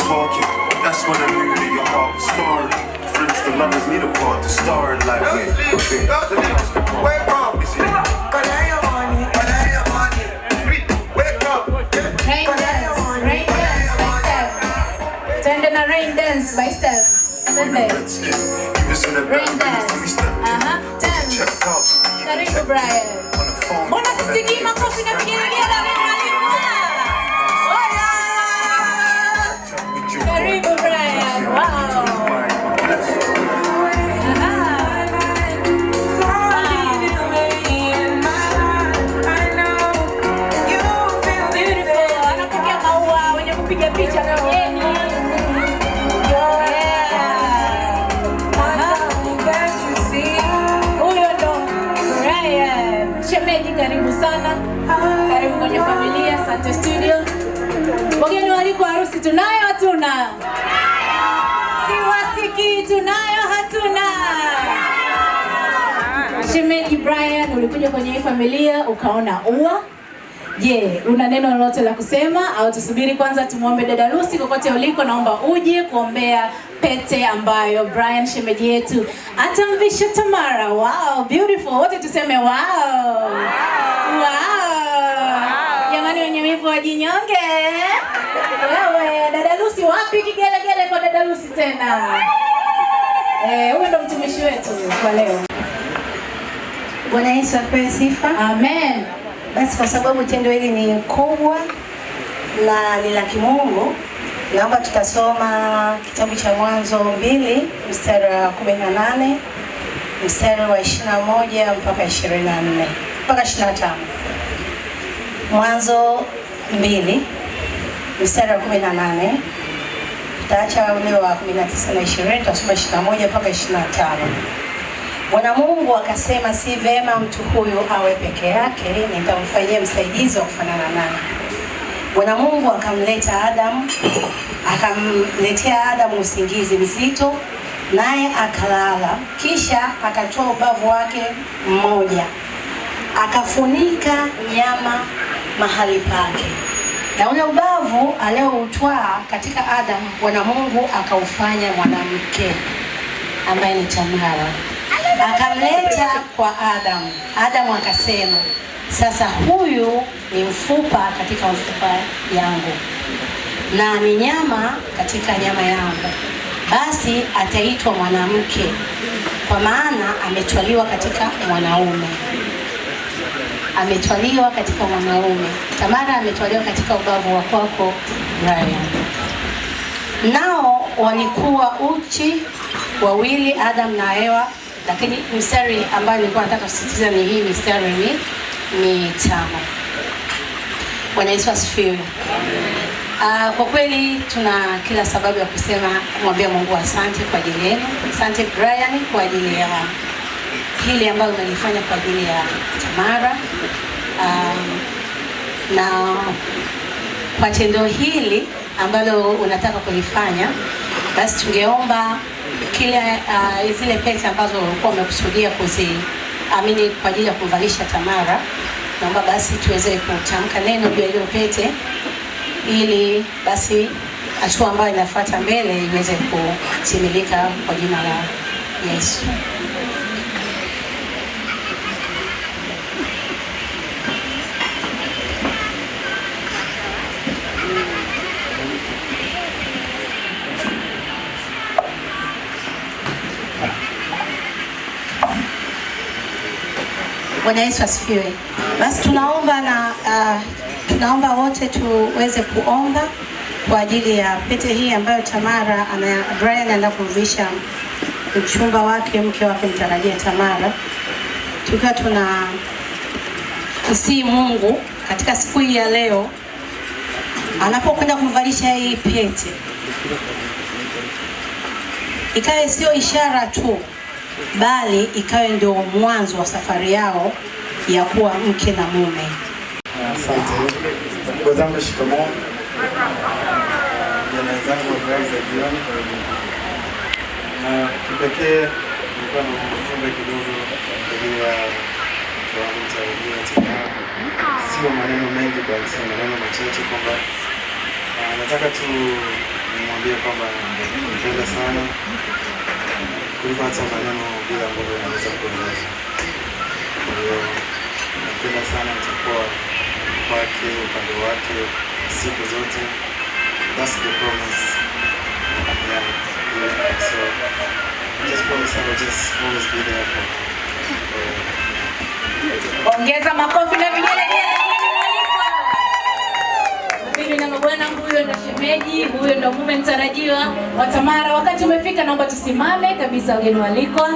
talking. That's when I knew that your heart was scarred. Friends, the lovers need a part to star like me. Wake up. Rain dance by step. Rain dance. Karibu Brian. Mbona sisikii makofi na vigelegele mwalimu? Karibu Brian. Wow. Anapiga maua, wenye kupiga picha kwenye karibu sana. Karibu kwenye familia Asante Studio. Wageni waliko harusi tunayo hatuna? Siwasikii tunayo hatuna? Shemeji Brian, ulikuja kwenye hii familia ukaona ua. Je, una neno lolote la kusema au tusubiri kwanza tumuombe dada Lucy kokote uliko, naomba uje kuombea pete ambayo Brian shemeji yetu atamvisha Tamara. Wow, beautiful. Wote tuseme wow. Wow. Jamani wenye wivu wajinyonge. Wewe dada Lucy wapi kigelegele kwa dada Lucy tena? Huyu ndo mtumishi wetu kwa leo. Bwana Yesu apewe sifa. Amen. Basi kwa sababu tendo hili ni kubwa na ni la kimungu, naomba tutasoma kitabu cha Mwanzo 2 mstari wa 18 mstari wa 21 mpaka 24 mpaka 25. Mwanzo 2 mstari wa 18, tutaacha ule wa 19 na 20, tutasoma 21 mpaka 25. Bwana Mungu akasema, si vema mtu huyu awe peke yake, nitamfanyia msaidizi wa kufanana naye. Bwana Mungu akamletea Adamu usingizi mzito, naye akalala. Kisha akatoa ubavu wake mmoja, akafunika nyama mahali pake, na ule ubavu alioutwaa katika Adamu, Bwana Mungu akaufanya mwanamke ambaye ni Tamara, akamleta kwa Adamu. Adamu akasema, sasa huyu ni mfupa katika mfupa yangu na ni nyama katika nyama yangu, basi ataitwa mwanamke, kwa maana ametwaliwa katika mwanaume. Ametwaliwa katika mwanaume. Tamara ametwaliwa katika ubavu wa kwako Brian. Nao walikuwa uchi wawili, Adam na Eva. Lakini mstari ambayo nilikuwa nataka kusisitiza ni hii mstari ni 5. Bwana Yesu asifiwe. Kwa kweli tuna kila sababu ya kumwambia Mungu asante kwa ajili yenu. Asante Brian kwa ajili ya hili ambalo umelifanya kwa ajili ya Tamara. Na kwa tendo hili ambalo unataka kulifanya, basi tungeomba zile pete ambazo ulikuwa umekusudia kuziamini kwa ajili ya kumvalisha Tamara, naomba basi tuweze kutamka neno juu ya hiyo pete, ili basi hatua ambayo inafuata mbele iweze kutimilika kwa jina la Yesu. Bwana Yesu asifiwe. Basi tunaomba wote tuweze kuomba kwa ajili ya pete hii ambayo Tamara Brian anaenda kumvisha mchumba wake, mke wake mtarajia Tamara. Tukiwa msii Mungu katika siku hii ya leo, anapokwenda kumvalisha hii pete, ikawe sio ishara tu, bali ikawe ndio mwanzo wa safari yao ya kuwa mke na mume. Asante. Ndugu zangu, shikamoo. Jana zangu habari za jioni. Na kipekee nilikuwa na ujumbe kidogo kwa ajili ya wangu tena. Sio maneno mengi, bali maneno machache, kwamba nataka nimwambie kwamba nampenda sana kuliko hata maneno vile ambavyo naweza kueleza. Kwa hiyo napenda sana nitakuwa kwake, upande wake siku zote. That's the promise. Yeah. So I just promise I will just always be there for her. Ongeza makofi na vigelegele. Bibi na mabwana, huyo ndo shemeji, huyo ndo mume mtarajiwa wa Tamara. Wakati umefika, naomba tusimame kabisa, wageni walikwa.